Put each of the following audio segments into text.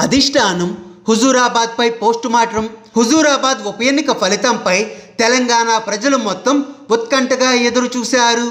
అధిష్టానం హుజూరాబాద్ పై పోస్టుమార్టం. హుజూరాబాద్ ఉప ఎన్నిక ఫలితంపై తెలంగాణ ప్రజలు మొత్తం ఉత్కంఠగా ఎదురు చూశారు.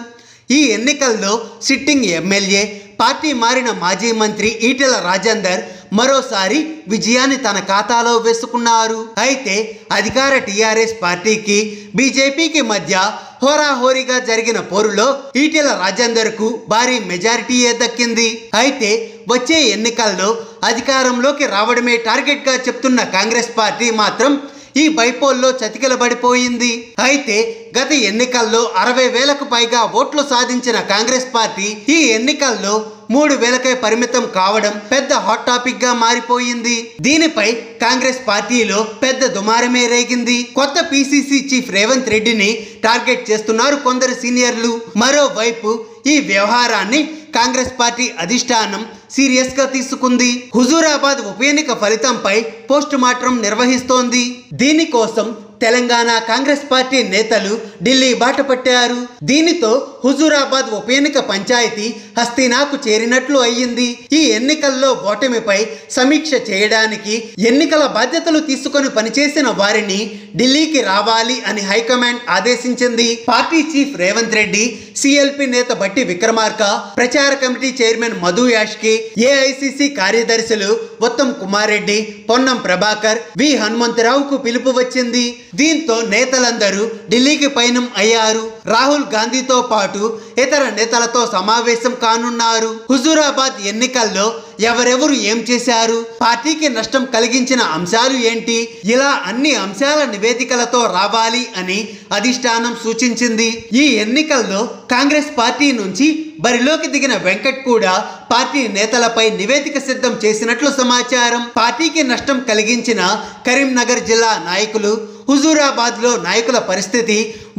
ఈ ఎన్నికల్లో సిట్టింగ్ ఎమ్మెల్యే, పార్టీ మారిన మాజీ మంత్రి ఈటెల రాజేందర్ మరోసారి విజయాన్ని తన ఖాతాలో వేసుకున్నారు. అయితే అధికార టీఆర్ఎస్ పార్టీకి బీజేపీకి మధ్య హోరాహోరీగా జరిగిన పోరులో ఈటెల రాజేందర్కు భారీ మెజారిటీయే దక్కింది. అయితే వచ్చే ఎన్నికల్లో అధికారంలోకి రావడమే టార్గెట్గా చెప్తున్న కాంగ్రెస్ పార్టీ మాత్రం ఈ బైపోల్లో చతికిలబడిపోయింది. అయితే గత ఎన్నికల్లో 60,000కు పైగా ఓట్లు సాధించిన కాంగ్రెస్ పార్టీ ఈ ఎన్నికల్లో 3,000కే పరిమితం కావడం పెద్ద హాట్ టాపిక్ గా మారిపోయింది. దీనిపై కాంగ్రెస్ పార్టీలో పెద్ద దుమారమే రేగింది. కొత్త పిసిసి చీఫ్ రేవంత్ రెడ్డిని టార్గెట్ చేస్తున్నారు కొందరు సీనియర్లు. మరోవైపు ఈ వ్యవహారాన్ని కాంగ్రెస్ పార్టీ అధిష్టానం సీరియస్ గా తీసుకుంది. హుజూరాబాద్ ఉప ఎన్నిక ఫలితంపై పోస్ట్ మార్టం నిర్వహిస్తోంది. దీనికోసం తెలంగాణ కాంగ్రెస్ పార్టీ నేతలు ఢిల్లీ బాట పట్టారు. దీనితో హుజూరాబాద్ ఉప ఎన్నిక పంచాయతీ హస్తీనాకు చేరినట్లు అయ్యింది. ఈ ఎన్నికల్లో ఓటమిపై సమీక్ష చేయడానికి ఎన్నికల బాధ్యతలు తీసుకొని పనిచేసిన వారిని ఢిల్లీకి రావాలి అని హైకమాండ్ ఆదేశించింది. Party chief Revanth Reddy, CLP నేత బట్టి విక్రమార్క, ప్రచార committee chairman Madhu Yaskhi, AICC కార్యదర్శులు ఉత్తమ్ కుమార్ రెడ్డి, పొన్నం ప్రభాకర్, వి హనుమంతరావుకు పిలుపు వచ్చింది. దీంతో నేతలందరూ ఢిల్లీకి పయనం అయ్యారు. రాహుల్ గాంధీతో పాటు ఇతర నేతలతో సమావేశం కానున్నారు. హుజూరాబాద్ ఎన్నికల్లో ఎవరెవరు ఏం చేశారు, పార్టీకి నష్టం కలిగించిన అంశాలు ఏంటి, ఇలా అన్ని అంశాల నివేదికలతో రావాలి అని అధిష్టానం సూచించింది. ఈ ఎన్నికల్లో కాంగ్రెస్ పార్టీ నుంచి బరిలోకి దిగిన వెంకట్ కూడా పార్టీ నేతలపై నివేదిక సిద్ధం చేసినట్లు సమాచారం. పార్టీకి నష్టం కలిగించిన కరీంనగర్ జిల్లా నాయకులు, హుజూరాబాద్ లో నాయకుల పరిస్థితి,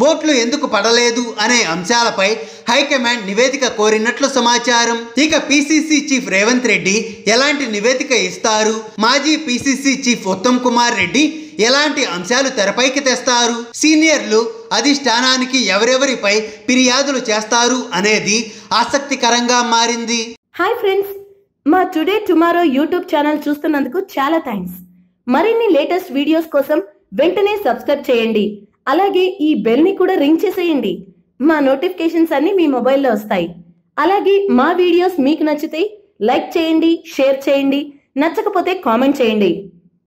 ఓట్లు ఎందుకు పడలేదు అనే అంశాలపై హైకమాండ్ నివేదిక కోరినట్లు సమాచారం. ఇక పిసిసి చీఫ్ రేవంత్ రెడ్డి ఎలాంటి నివేదిక ఇస్తారు, మాజీ పిసిసి చీఫ్ ఉత్తమ్ కుమార్ రెడ్డి ఎలాంటి అంశాలు తెరపైకి తెస్తారు, సీనియర్లు అధిష్టానానికి ఎవరెవరిపై ఫిర్యాదులు చేస్తారు అనేది ఆసక్తికరంగా మారింది. హాయ్ ఫ్రెండ్స్, మా టుడే టుమారో యూట్యూబ్ ఛానల్ చూస్తున్నందుకు చాలా థ్యాంక్స్. మరిన్ని లేటెస్ట్ వీడియోస్ కోసం వెంటనే సబ్స్క్రైబ్ చేయండి. అలాగే ఈ బెల్ ని కూడా రింగ్ చేసేయండి. మా నోటిఫికేషన్స్ అన్ని మీ మొబైల్లో వస్తాయి. అలాగే మా వీడియోస్ మీకు నచ్చితే లైక్ చేయండి, షేర్ చేయండి, నచ్చకపోతే కామెంట్ చేయండి.